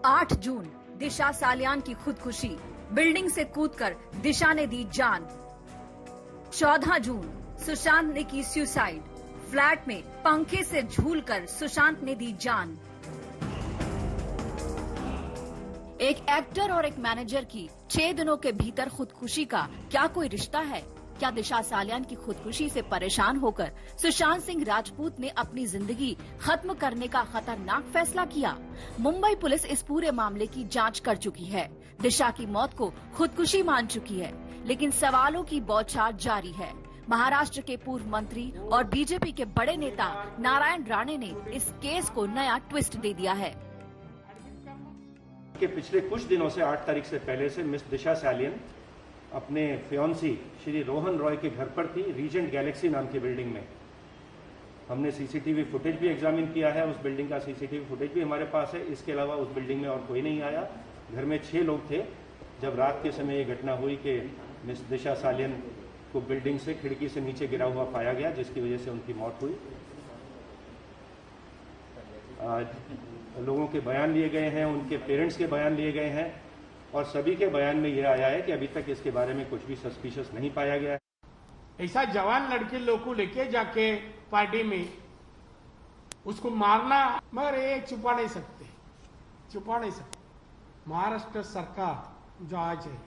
8 जून दिशा सालियान की खुदकुशी, बिल्डिंग से कूदकर दिशा ने दी जान। 14 जून सुशांत ने की सुसाइड, फ्लैट में पंखे से झूलकर सुशांत ने दी जान। एक एक्टर और एक मैनेजर की 6 दिनों के भीतर खुदकुशी का क्या कोई रिश्ता है? क्या दिशा सालियान की खुदकुशी से परेशान होकर सुशांत सिंह राजपूत ने अपनी जिंदगी खत्म करने का खतरनाक फैसला किया? मुंबई पुलिस इस पूरे मामले की जांच कर चुकी है। दिशा की मौत को खुदकुशी मान चुकी है, लेकिन सवालों की बौछार जारी है। महाराष्ट्र के पूर्व मंत्री और बीजेपी के बड़े नेता नारायण राणे ने इस केस को नया ट्विस्ट दे दिया है। कि पिछले कुछ दिनों से 8 तारीख से पहले से मिस दिशा सालियन अपने फियांसी श्री रोहन रॉय के घर पर थी, रीजेंट गैलेक्सी नाम की बिल्डिंग में। हमने सीसीटीवी फुटेज भी एग्जामिन किया है, उस बिल्डिंग का सीसीटीवी फुटेज भी हमारे पास है। इसके अलावा उस बिल्डिंग में और कोई नहीं आया। घर में 6 लोग थे जब रात के समय ये घटना हुई कि मिस दिशा सालियन को बिल्डिंग से खिड़की से नीचे गिरा हुआ पाया गया, जिसकी वजह से उनकी मौत हुई। लोगों के बयान लिए गए हैं, उनके पेरेंट्स के बयान लिए गए हैं और सभी के बयान में यह आया है कि अभी तक इसके बारे में कुछ भी सस्पिशियस नहीं पाया गया है। ऐसा जवान लड़के लोग को लेके जाके पार्टी में उसको मारना, मगर ये छुपा नहीं सकते। महाराष्ट्र सरकार जो आज है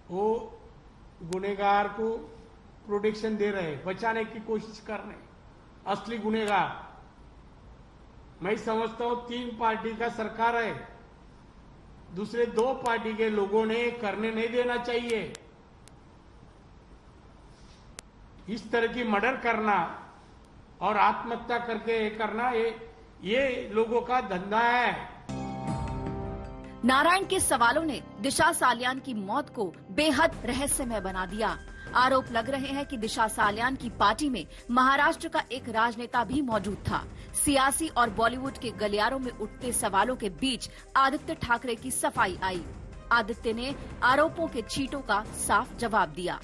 वो गुनेगार को प्रोटेक्शन दे रहे, बचाने की कोशिश कर रहे। असली गुनेगार मैं समझता हूं 3 पार्टी का सरकार है, दूसरे 2 पार्टी के लोगों ने करने नहीं देना चाहिए। इस तरह की मर्डर करना और आत्महत्या करके करना ये लोगों का धंधा है। नारायण के सवालों ने दिशा सालियान की मौत को बेहद रहस्यमय बना दिया। आरोप लग रहे हैं कि दिशा सालियान की पार्टी में महाराष्ट्र का एक राजनेता भी मौजूद था। सियासी और बॉलीवुड के गलियारों में उठते सवालों के बीच आदित्य ठाकरे की सफाई आई। आदित्य ने आरोपों के छींटों का साफ जवाब दिया।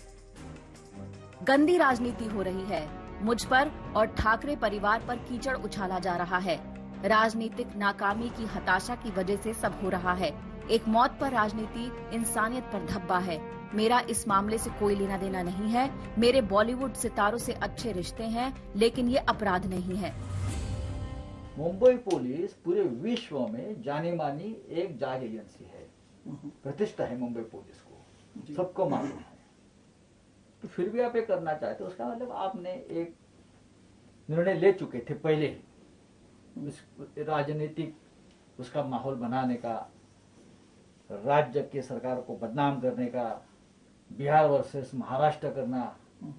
गंदी राजनीति हो रही है, मुझ पर और ठाकरे परिवार पर कीचड़ उछाला जा रहा है। राजनीतिक नाकामी की हताशा की वजह से सब हो रहा है। एक मौत पर राजनीति इंसानियत पर धब्बा है। मेरा इस मामले से कोई लेना देना नहीं है। मेरे बॉलीवुड सितारों से अच्छे रिश्ते हैं, लेकिन ये अपराध नहीं है। मुंबई पुलिस पूरे विश्व में जानी मानी एक जांच एजेंसी है, प्रतिष्ठा है मुंबई पुलिस को, सबको मालूम है। तो फिर भी आप ये करना चाहते, उसका मतलब आपने एक निर्णय ले चुके थे पहले ही, राजनीतिक उसका माहौल बनाने का, राज्य की सरकार को बदनाम करने का, बिहार वर्सेस महाराष्ट्र करना,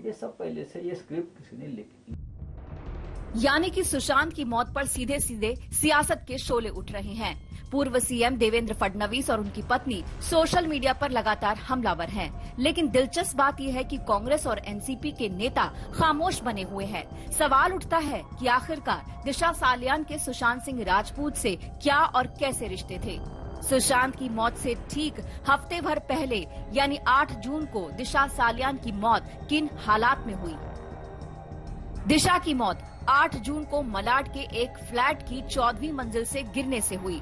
ये सब पहले से ये स्क्रिप्ट किसी ने लिखी। यानी कि सुशांत की मौत पर सीधे सीधे सियासत के शोले उठ रहे हैं। पूर्व सीएम देवेंद्र फडणवीस और उनकी पत्नी सोशल मीडिया पर लगातार हमलावर हैं। लेकिन दिलचस्प बात यह है कि कांग्रेस और एनसीपी के नेता खामोश बने हुए हैं। सवाल उठता है कि आखिरकार दिशा सालियान के सुशांत सिंह राजपूत से क्या और कैसे रिश्ते थे। सुशांत की मौत से ठीक हफ्ते भर पहले यानी 8 जून को दिशा सालियान की मौत किन हालात में हुई? दिशा की मौत 8 जून को मलाड के एक फ्लैट की 14वीं मंजिल से गिरने से हुई।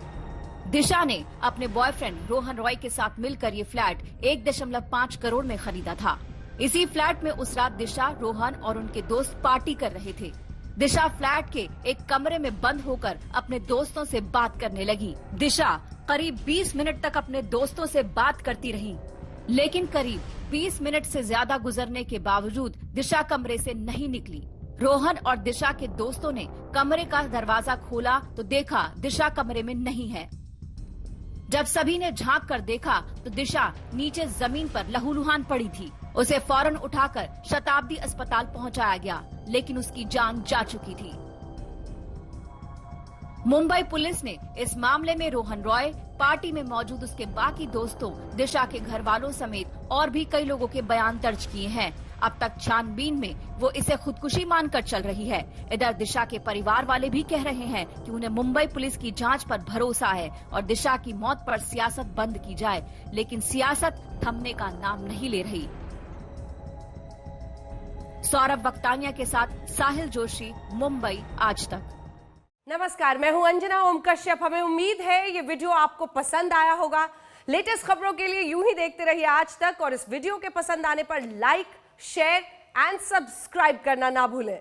दिशा ने अपने बॉयफ्रेंड रोहन रॉय के साथ मिलकर ये फ्लैट 1.5 करोड़ में खरीदा था। इसी फ्लैट में उस रात दिशा, रोहन और उनके दोस्त पार्टी कर रहे थे। दिशा फ्लैट के एक कमरे में बंद होकर अपने दोस्तों से बात करने लगी। दिशा करीब 20 मिनट तक अपने दोस्तों से बात करती रही, लेकिन करीब 20 मिनट से ज्यादा गुजरने के बावजूद दिशा कमरे से नहीं निकली। रोहन और दिशा के दोस्तों ने कमरे का दरवाजा खोला तो देखा दिशा कमरे में नहीं है। जब सभी ने झांक कर देखा तो दिशा नीचे जमीन पर लहूलुहान पड़ी थी। उसे फौरन उठाकर शताब्दी अस्पताल पहुंचाया गया, लेकिन उसकी जान जा चुकी थी। मुंबई पुलिस ने इस मामले में रोहन रॉय, पार्टी में मौजूद उसके बाकी दोस्तों, दिशा के घर वालों समेत और भी कई लोगों के बयान दर्ज किए हैं। अब तक छानबीन में वो इसे खुदकुशी मानकर चल रही है। इधर दिशा के परिवार वाले भी कह रहे हैं कि उन्हें मुंबई पुलिस की जांच पर भरोसा है और दिशा की मौत पर सियासत बंद की जाए, लेकिन सियासत थमने का नाम नहीं ले रही। सौरभ वक्तानिया के साथ साहिल जोशी, मुंबई आज तक। नमस्कार, मैं हूं अंजना ओम कश्यप। हमें उम्मीद है ये वीडियो आपको पसंद आया होगा। लेटेस्ट खबरों के लिए यूं ही देखते रहिए आज तक, और इस वीडियो के पसंद आने पर लाइक, शेयर एंड सब्सक्राइब करना ना भूलें।